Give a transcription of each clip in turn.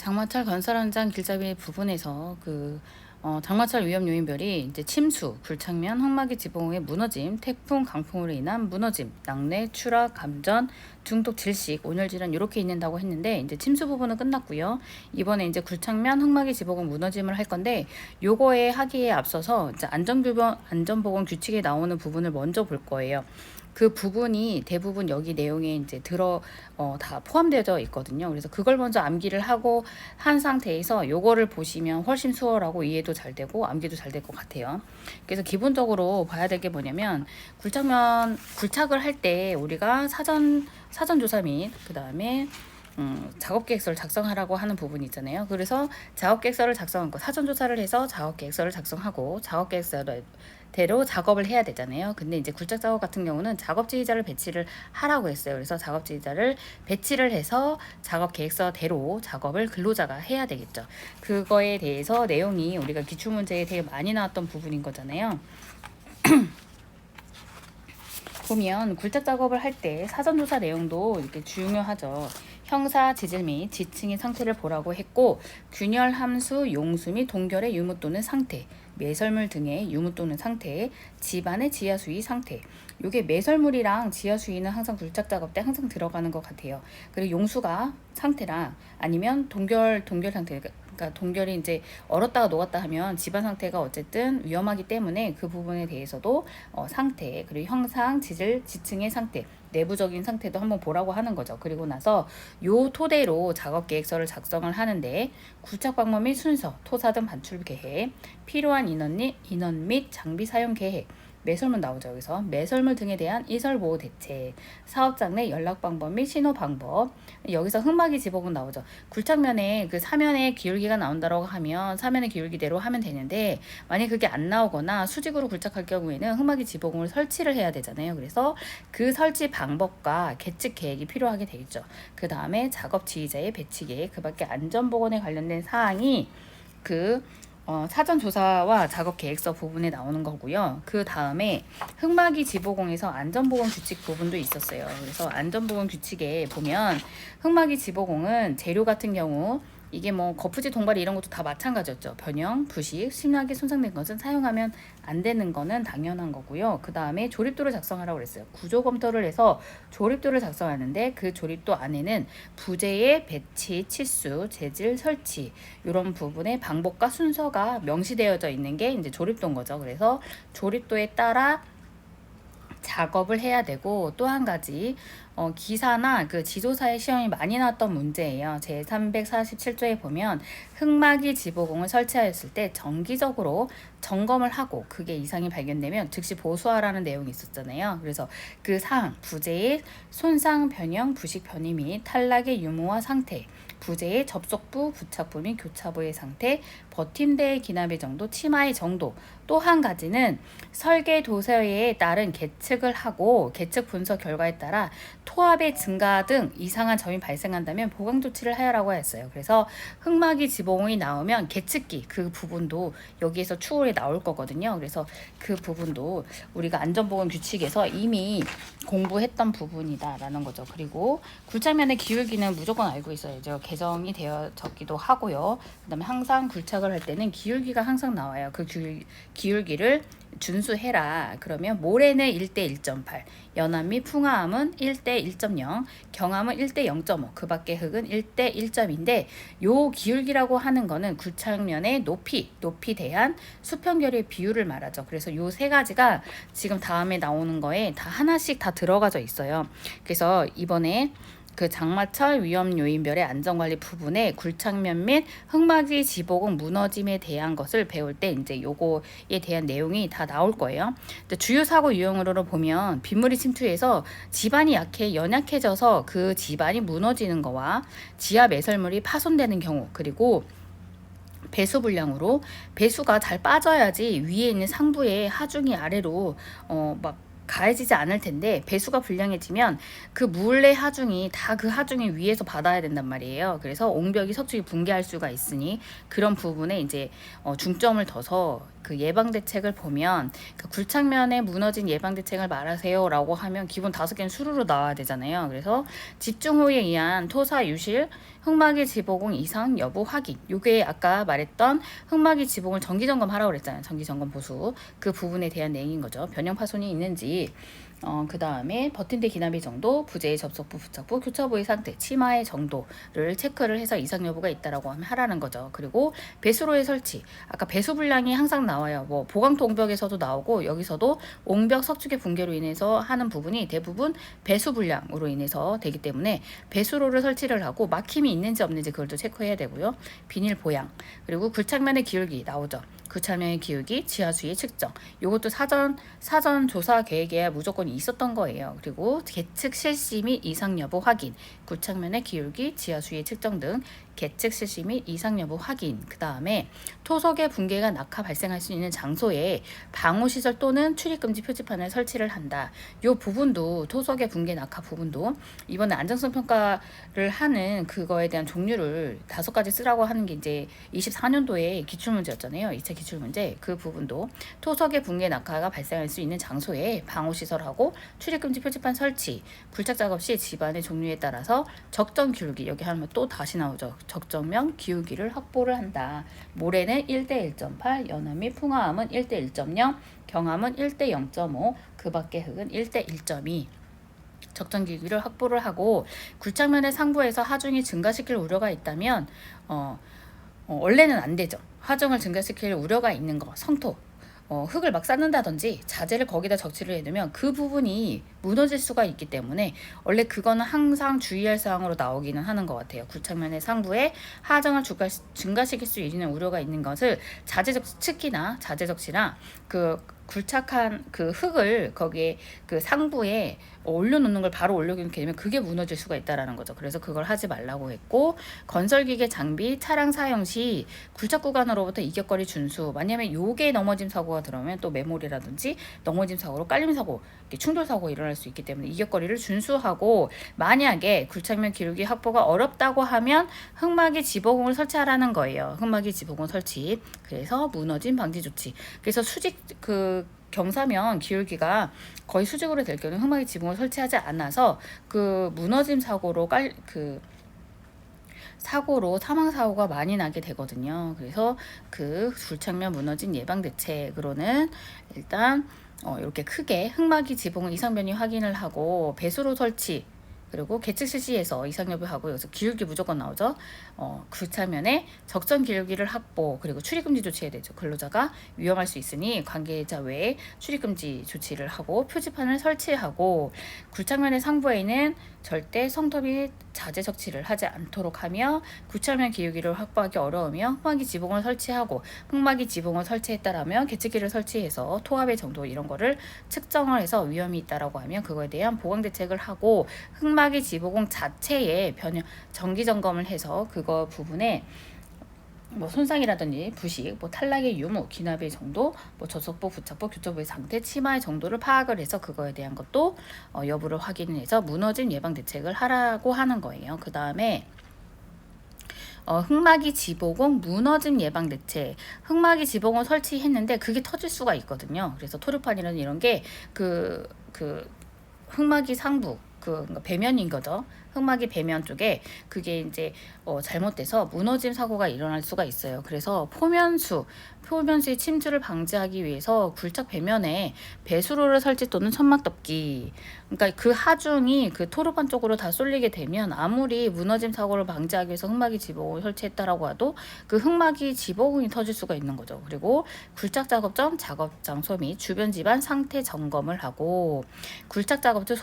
장마철 건설 현장 길잡이 부분에서 장마철 위험 요인별이 이제 침수, 굴착면, 흙막이 지붕의 무너짐, 태풍, 강풍으로 인한 무너짐, 낙뢰, 추락, 감전, 중독, 질식, 온열 질환 이렇게 있는다고 했는데 이제 침수 부분은 끝났고요. 이번에 이제 굴착면, 흙막이 지붕은 무너짐을 할 건데 요거에 하기에 앞서서 이제 안전보건 규칙에 나오는 부분을 먼저 볼 거예요. 그 부분이 대부분 여기 내용에 이제 다 포함되어 있거든요. 그래서 그걸 먼저 암기를 하고 한 상태에서 요거를 보시면 훨씬 수월하고 이해도 잘 되고 암기도 잘 될 것 같아요. 그래서 기본적으로 봐야 될 게 뭐냐면 굴착을 할 때 우리가 사전 조사 및 그다음에 작업계획서를 작성하라고 하는 부분이 있잖아요. 그래서 작업계획서를 작성하고 사전조사를 해서 작업계획서를 작성하고 작업계획서대로 작업을 해야 되잖아요. 근데 이제 굴착 작업 같은 경우는 작업지휘자를 배치를 하라고 했어요. 그래서 작업지휘자를 배치를 해서 작업계획서대로 작업을 근로자가 해야 되겠죠. 그거에 대해서 내용이 우리가 기출문제에 되게 많이 나왔던 부분인 거잖아요. 보면 굴착 작업을 할 때 사전조사 내용도 이렇게 중요하죠. 형사, 지질 및 지층의 상태를 보라고 했고 균열, 함수, 용수 및 동결의 유무 또는 상태, 매설물 등의 유무 또는 상태, 집안의 지하 수위 상태. 요게 매설물이랑 지하 수위는 항상 굴착 작업 때 항상 들어가는 것 같아요. 그리고 용수가 상태랑 아니면 동결 상태. 그러니까 동결이 이제 얼었다가 녹았다 하면 집안 상태가 어쨌든 위험하기 때문에 그 부분에 대해서도 상태, 그리고 형상, 지질, 지층의 상태, 내부적인 상태도 한번 보라고 하는 거죠. 그리고 나서 요 토대로 작업 계획서를 작성을 하는데 굴착 방법 및 순서, 토사등 반출 계획, 필요한 인원 및 장비 사용 계획, 매설물 나오죠. 여기서 매설물 등에 대한 이설보호 대책, 사업장 내 연락 방법 및 신호 방법. 여기서 흙막이 지붕은 나오죠. 굴착면에 그 사면에 기울기가 나온다고 하면 사면의 기울기대로 하면 되는데 만약 그게 안 나오거나 수직으로 굴착할 경우에는 흙막이 지붕을 설치를 해야 되잖아요. 그래서 그 설치 방법과 계측 계획이 필요하게 돼 있죠. 그 다음에 작업 지휘자의 배치 계획, 그 밖에 안전보건에 관련된 사항이 사전 조사와 작업 계획서 부분에 나오는 거고요. 그 다음에 흙막이 지보공에서 안전보건 규칙 부분도 있었어요. 그래서 안전보건 규칙에 보면 흙막이 지보공은 재료 같은 경우 이게 뭐 거푸집 동발이 이런 것도 다 마찬가지였죠. 변형, 부식, 심하게 손상된 것은 사용하면 안 되는 거는 당연한 거고요. 그 다음에 조립도를 작성하라고 그랬어요. 구조 검토를 해서 조립도를 작성하는데 그 조립도 안에는 부재의 배치, 치수, 재질, 설치 이런 부분의 방법과 순서가 명시되어져 있는 게 이제 조립도인 거죠. 그래서 조립도에 따라 작업을 해야 되고 또 한 가지 기사나 그 지도사의 시험이 많이 나왔던 문제예요. 제 347조에 보면 흙막이 지보공을 설치하였을 때 정기적으로 점검을 하고 그게 이상이 발견되면 즉시 보수하라는 내용이 있었잖아요. 그래서 그 사항, 부재의 손상, 변형, 부식, 변이 및 탈락의 유무와 상태, 부재의 접속부, 부착부 및 교차부의 상태, 버팀대의 기납의 정도, 치마의 정도. 또 한 가지는 설계 도서에 따른 계측을 하고 계측 분석 결과에 따라 토합의 증가 등 이상한 점이 발생한다면 보강 조치를 하라고 했어요. 그래서 흙막이 지붕이 나오면 계측기 그 부분도 여기에서 추후에 나올 거거든요. 그래서 그 부분도 우리가 안전보건 규칙에서 이미 공부했던 부분이다라는 거죠. 그리고 굴착면의 기울기는 무조건 알고 있어야죠. 개정이 되어졌기도 하고요. 그다음에 항상 굴착을 할 때는 기울기가 항상 나와요. 그 기울기를 준수해라. 그러면 모래는 1대 1.8, 연암 및 풍화암은 1대 1.0, 경암은 1대 0.5, 그 밖의 흙은 1대 1.인데 요 기울기라고 하는 거는 굴착면의 높이 대한 수평결의 비율을 말하죠. 그래서 요 세 가지가 지금 다음에 나오는 거에 다 하나씩 다 들어가져 있어요. 그래서 이번에 그 장마철 위험 요인별의 안전관리 부분에 굴착면 및 흙막이 지보공 무너짐에 대한 것을 배울 때 이제 요거에 대한 내용이 다 나올 거예요. 주요 사고 유형으로 보면 빗물이 침투해서 집안이 연약해져서 그 집안이 무너지는 거와 지하 매설물이 파손되는 경우, 그리고 배수 불량으로 배수가 잘 빠져야지 위에 있는 상부에 하중이 아래로 막 가해지지 않을 텐데 배수가 불량해지면 그 물의 하중이 다 그 하중이 위에서 받아야 된단 말이에요. 그래서 옹벽이 석축이 붕괴할 수가 있으니 그런 부분에 이제 중점을 둬서 그 예방 대책을 보면 그 굴착면에 무너진 예방 대책을 말하세요라고 하면 기본 5개는 수루로 나와야 되잖아요. 그래서 집중 호위에 의한 토사 유실 흙막이 지보공 이상 여부 확인. 요게 아까 말했던 흙막이 지보공을 정기 점검하라고 그랬잖아요. 정기 점검 보수. 그 부분에 대한 내용인 거죠. 변형 파손이 있는지 그 다음에 버틴대 기납이 정도, 부재의 접속부, 부착부, 교차부의 상태, 치마의 정도를 체크를 해서 이상 여부가 있다라고 하면 하라는 거죠. 그리고 배수로의 설치. 아까 배수 불량이 항상 나와요. 뭐 보강토 옹벽에서도 나오고 여기서도 옹벽 석축의 붕괴로 인해서 하는 부분이 대부분 배수 불량으로 인해서 되기 때문에 배수로를 설치를 하고 막힘이 있는지 없는지 그걸 또 체크해야 되고요. 비닐 보양. 그리고 굴착면의 기울기 나오죠. 굴착면의 기울기, 지하 수위 측정. 요것도 사전 조사 계획에 무조건 있었던 거예요. 그리고 계측 실시 및 이상 여부 확인, 굴착면의 기울기, 지하 수위 측정 등 계측 실시 및 이상 여부 확인. 그 다음에 토속의 붕괴가 낙하 발생할 수 있는 장소에 방호시설 또는 출입금지 표지판을 설치를 한다. 요 부분도 토속의 붕괴 낙하 부분도 이번에 안정성 평가를 하는 그거에 대한 종류를 5가지 쓰라고 하는 게 이제 24년도에 기출문제였잖아요. 2차 기출문제. 그 부분도 토속의 붕괴 낙하가 발생할 수 있는 장소에 방호시설하고 출입금지 표지판 설치, 굴착 작업 시 집안의 종류에 따라서 적정 기울기, 여기 하면 또 다시 나오죠. 적정면 기울기를 확보를 한다. 모래는 1대 1.8, 연암 및 풍화암은 1대 1.0, 경암은 1대 0.5, 그 밖의 흙은 1대 1.2. 적정 기울기를 확보를 하고 굴착면의 상부에서 하중이 증가시킬 우려가 있다면 원래는 안 되죠. 하중을 증가시킬 우려가 있는 거, 성토. 흙을 막 쌓는다든지 자재를 거기다 적치를 해두면 그 부분이 무너질 수가 있기 때문에 원래 그거는 항상 주의할 사항으로 나오기는 하는 것 같아요. 굴착면의 상부에 하중을 증가시킬 수 있는 우려가 있는 것을 특히나 자재적치나 그 굴착한 그 흙을 거기에 그 상부에 올려놓는 걸 바로 올려놓게 되면 그게 무너질 수가 있다라는 거죠. 그래서 그걸 하지 말라고 했고, 건설기계 장비 차량 사용 시 굴착 구간으로부터 이격거리 준수. 만약에 요게 넘어짐 사고가 들어오면 또 메모리라든지 넘어짐 사고로 깔림 사고, 충돌 사고가 일어날 수 있기 때문에 이격거리를 준수하고, 만약에 굴착면 기울기 확보가 어렵다고 하면 흙막이 지보공을 설치하라는 거예요. 흙막이 지보공 설치. 그래서 무너짐 방지 조치. 그래서 수직 경사면 기울기가 거의 수직으로 될 경우는 흙막이 지붕을 설치하지 않아서 그 무너짐 사고로 사망 사고가 많이 나게 되거든요. 그래서 그 굴착면 무너진 예방 대책으로는 일단 이렇게 크게 흙막이 지붕 이상 변이 확인을 하고 배수로 설치, 그리고 계측 실시에서 이상 여부하고 여기서 기울기 무조건 나오죠. 굴착면에 적정 기울기를 확보, 그리고 출입금지 조치해야 되죠. 근로자가 위험할 수 있으니 관계자 외에 출입금지 조치를 하고 표지판을 설치하고, 굴착면의 상부에는 절대 성토 및 자재 적치를 하지 않도록 하며, 굴착면 기울기를 확보하기 어려우며 흙막이 지붕을 설치하고, 흙막이 지붕을 설치했다라면 계측기를 설치해서 토합의 정도 이런 거를 측정을 해서 위험이 있다라고 하면 그거에 대한 보강 대책을 하고, 흙막이 지보공 자체에 정기 점검을 해서 그거 부분에 뭐 손상이라든지 부식, 뭐 탈락의 유무, 기납의 정도, 뭐 저속부, 부착부, 교차부의 상태, 치마의 정도를 파악을 해서 그거에 대한 것도 여부를 확인해서 무너짐 예방 대책을 하라고 하는 거예요. 그 다음에 흙막이 지보공 무너짐 예방 대책. 흙막이 지보공 설치했는데 그게 터질 수가 있거든요. 그래서 토르판이라는 이런 게 그 흙막이 상부, 그러니까 배면인 거죠. 흙막이 배면 쪽에 그게 이제 잘못돼서 무너짐 사고가 일어날 수가 있어요. 그래서 표면수의 침투를 방지하기 위해서 굴착 배면에 배수로를 설치 또는 천막 덮기. 그러니까 그 하중이 그 토르판 쪽으로 다 쏠리게 되면 아무리 무너짐 사고를 방지하기 위해서 흙막이 지보공을 설치했다라고 해도 그 흙막이 지보공이 터질 수가 있는 거죠. 그리고 굴착 작업점, 작업 장소 및 주변 집안 상태 점검을 하고, 굴착 작업중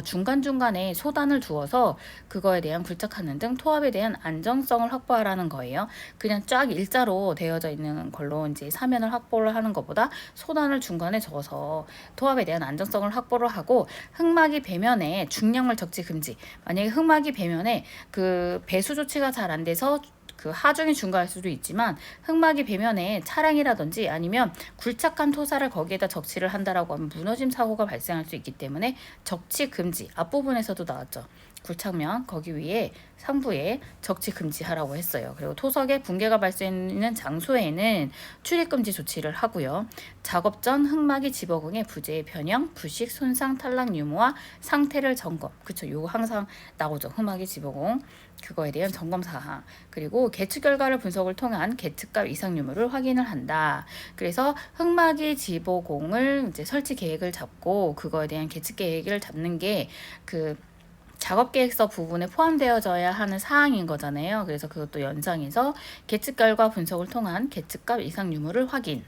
중간중간에 소단을 두어서 그거에 대한 굴착하는 등 토합에 대한 안정성을 확보하라는 거예요. 그냥 쫙 일자로 되어져 있는 걸로 이제 사면을 확보를 하는 것보다 소단을 중간에 줘서 토합에 대한 안정성을 확보를 하고, 흙막이 배면에 중량물 적치 금지. 만약에 흙막이 배면에 그 배수 조치가 잘 안 돼서 그 하중이 중과할 수도 있지만 흙막이 배면에 차량이라든지 아니면 굴착한 토사를 거기에다 적치를 한다라고 하면 무너짐 사고가 발생할 수 있기 때문에 적치 금지, 앞부분에서도 나왔죠. 굴착면 거기 위에 상부에 적치 금지하라고 했어요. 그리고 토석에 붕괴가 발생하는 장소에는 출입 금지 조치를 하고요. 작업 전 흙막이 집어공해 부재의 변형, 부식, 손상, 탈락 유무와 상태를 점검. 그쵸? 요거 항상 나오죠. 흙막이 집어공. 그거에 대한 점검 사항. 그리고 계측 결과를 분석을 통한 계측값 이상 유무를 확인을 한다. 그래서 흙막이 집어공을 이제 설치 계획을 잡고 그거에 대한 계측 계획을 잡는 게 그 작업계획서 부분에 포함되어져야 하는 사항인 거잖아요. 그래서 그것도 연상해서 계측 결과 분석을 통한 계측값 이상 유무를 확인.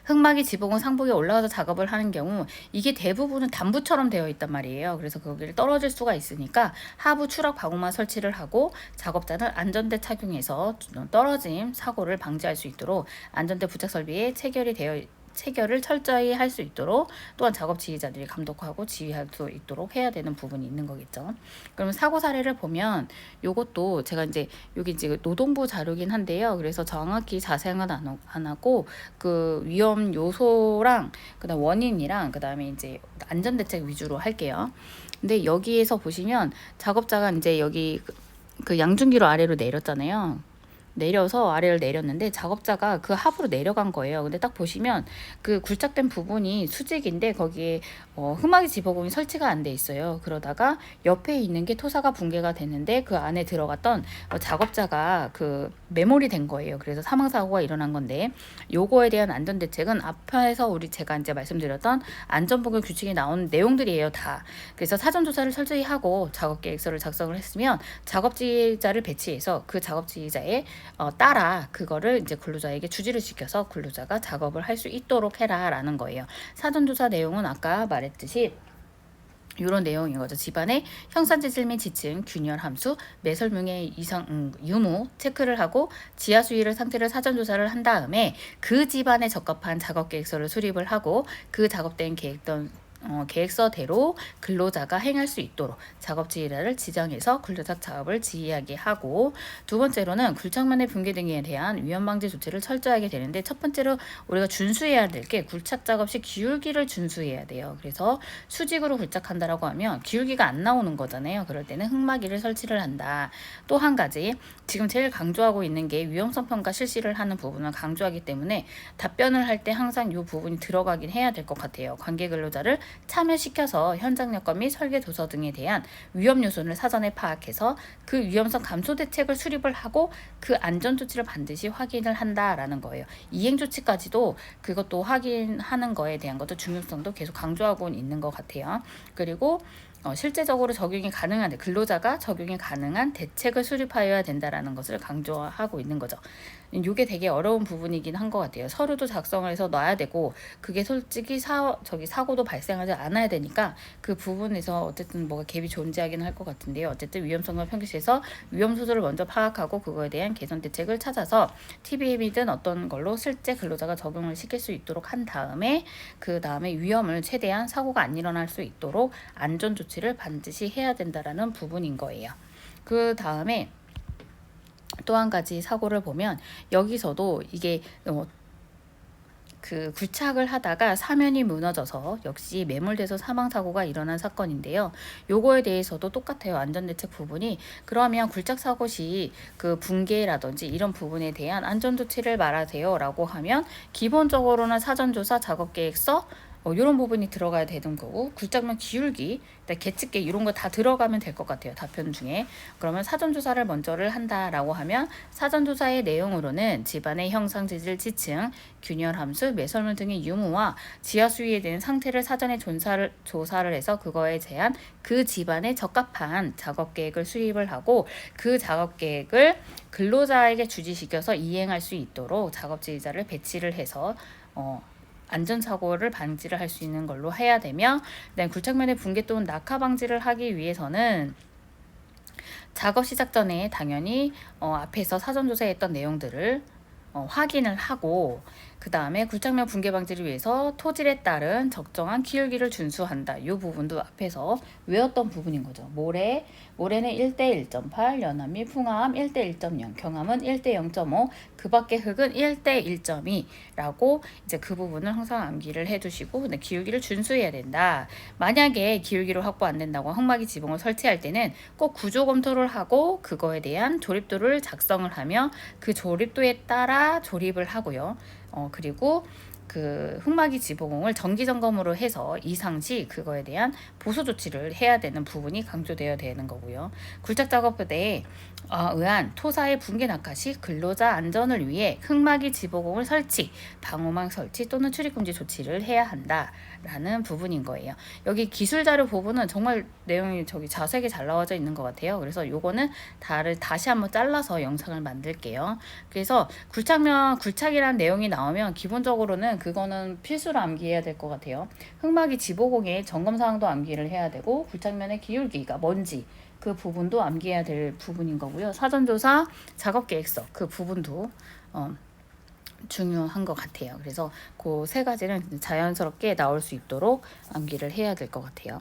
흙막이 지붕은 상부에 올라가서 작업을 하는 경우 이게 대부분은 담부처럼 되어 있단 말이에요. 그래서 거기를 떨어질 수가 있으니까 하부 추락 바구만 설치를 하고 작업자는 안전대 착용해서 떨어짐 사고를 방지할 수 있도록 안전대 부착 설비에 체결을 철저히 할 수 있도록 또한 작업 지휘자들이 감독하고 지휘할 수 있도록 해야 되는 부분이 있는 거겠죠. 그러면 사고 사례를 보면 요것도 제가 이제 여기 이제 노동부 자료긴 한데요. 그래서 정확히 자세한 안 하고 그 위험 요소랑 그다음 원인이랑 그다음에 이제 안전 대책 위주로 할게요. 근데 여기에서 보시면 작업자가 이제 여기 그 양중기로 아래로 내렸잖아요. 내려서 아래를 내렸는데 작업자가 그 하부로 내려간 거예요. 근데 딱 보시면 그 굴착된 부분이 수직인데 거기에 흠막이 집어공이 설치가 안 돼 있어요. 그러다가 옆에 있는 게 토사가 붕괴가 됐는데 그 안에 들어갔던 작업자가 그 매몰이 된 거예요. 그래서 사망사고가 일어난 건데 요거에 대한 안전대책은 앞에서 제가 이제 말씀드렸던 안전보건 규칙에 나온 내용들이에요. 다. 그래서 사전조사를 철저히 하고 작업계획서를 작성을 했으면 작업지휘자를 배치해서 그 작업지휘자의 따라 그거를 이제 근로자에게 주지를 시켜서 근로자가 작업을 할 수 있도록 해라라는 거예요. 사전조사 내용은 아까 말했듯이 이런 내용인 거죠. 집안의 형사지질 및 지층, 균열 함수, 매설명의 이상 유무 체크를 하고 지하 수위를 상태를 사전조사를 한 다음에 그 집안에 적합한 작업계획서를 수립을 하고 그 작업된 계획서대로 근로자가 행할 수 있도록 작업지휘자를 지정해서 근로자 작업을 지휘하게 하고 두 번째로는 굴착면의 붕괴 등에 대한 위험방지 조치를 철저하게 되는데 첫 번째로 우리가 준수해야 될 게 굴착 작업 시 기울기를 준수해야 돼요. 그래서 수직으로 굴착한다라고 하면 기울기가 안 나오는 거잖아요. 그럴 때는 흙막이를 설치를 한다. 또 한 가지 지금 제일 강조하고 있는 게 위험성 평가 실시를 하는 부분을 강조하기 때문에 답변을 할 때 항상 이 부분이 들어가긴 해야 될 것 같아요. 관계 근로자를 참여시켜서 현장 여건 및 설계 도서 등에 대한 위험 요소를 사전에 파악해서 그 위험성 감소 대책을 수립을 하고 그 안전 조치를 반드시 확인을 한다라는 거예요. 이행 조치까지도 그것도 확인하는 거에 대한 것도 중요성도 계속 강조하고 있는 것 같아요. 그리고 실제적으로 적용이 가능한 근로자가 적용이 가능한 대책을 수립하여야 된다라는 것을 강조하고 있는 거죠. 이게 되게 어려운 부분이긴 한 것 같아요. 서류도 작성을 해서 놔야 되고 그게 솔직히 사고도 발생하지 않아야 되니까 그 부분에서 어쨌든 뭐가 갭이 존재하긴 할 것 같은데요. 어쨌든 위험성을 평균시해서 위험 소조를 먼저 파악하고 그거에 대한 개선 대책을 찾아서 TBM이든 어떤 걸로 실제 근로자가 적용을 시킬 수 있도록 한 다음에 그 다음에 위험을 최대한 사고가 안 일어날 수 있도록 안전 조치를 반드시 해야 된다라는 부분인 거예요. 그 다음에 또 한 가지 사고를 보면 여기서도 이게 그 굴착을 하다가 사면이 무너져서 역시 매몰돼서 사망사고가 일어난 사건인데요. 요거에 대해서도 똑같아요. 안전대책 부분이. 그러면 굴착 사고 시 그 붕괴라든지 이런 부분에 대한 안전조치를 말하세요 라고 하면 기본적으로는 사전조사 작업계획서 이런 부분이 들어가야 되는 거고 굴착면 기울기, 계측계 이런 거 다 들어가면 될 것 같아요. 답변 중에. 그러면 사전조사를 먼저를 한다라고 하면 사전조사의 내용으로는 집안의 형상지질 지층, 균열함수, 매설물 등의 유무와 지하수위에 대한 상태를 사전에 조사를 해서 그거에 대한 그 집안에 적합한 작업계획을 수립을 하고 그 작업계획을 근로자에게 주지시켜서 이행할 수 있도록 작업지휘자를 배치를 해서 안전사고를 방지를 할 수 있는 걸로 해야 되며 그다음에 굴착면의 붕괴 또는 낙하 방지를 하기 위해서는 작업 시작 전에 당연히 앞에서 사전조사했던 내용들을 확인을 하고 그 다음에 굴착면 붕괴 방지를 위해서 토질에 따른 적정한 기울기를 준수한다. 이 부분도 앞에서 외웠던 부분인 거죠. 모래는 1대 1.8, 연암 및 풍화암 1대 1.0, 경암은 1대 0.5, 그 밖의 흙은 1대 1.2라고 이제 그 부분을 항상 암기를 해두시고 기울기를 준수해야 된다. 만약에 기울기를 확보 안 된다고 흙막이 지붕을 설치할 때는 꼭 구조 검토를 하고 그거에 대한 조립도를 작성을 하며 그 조립도에 따라 조립을 하고요. 그리고 그 흙막이 지붕을 정기 점검으로 해서 이상 시 그거에 대한 보수 조치를 해야 되는 부분이 강조되어야 되는 거고요. 굴착 작업에 의한 토사의 붕괴 낙하 시 근로자 안전을 위해 흙막이 지붕을 설치, 방호막 설치 또는 출입 금지 조치를 해야 한다라는 부분인 거예요. 여기 기술 자료 부분은 정말 내용이 자세하게 잘 나와져 있는 것 같아요. 그래서 요거는 다시 한번 잘라서 영상을 만들게요. 그래서 굴착이라는 내용이 나오면 기본적으로는 그거는 필수로 암기해야 될 것 같아요. 흙막이 지보공의 점검 사항도 암기를 해야 되고 굴착면의 기울기가 뭔지 그 부분도 암기해야 될 부분인 거고요. 사전조사, 작업계획서 그 부분도 중요한 것 같아요. 그래서 그 세 가지는 자연스럽게 나올 수 있도록 암기를 해야 될 것 같아요.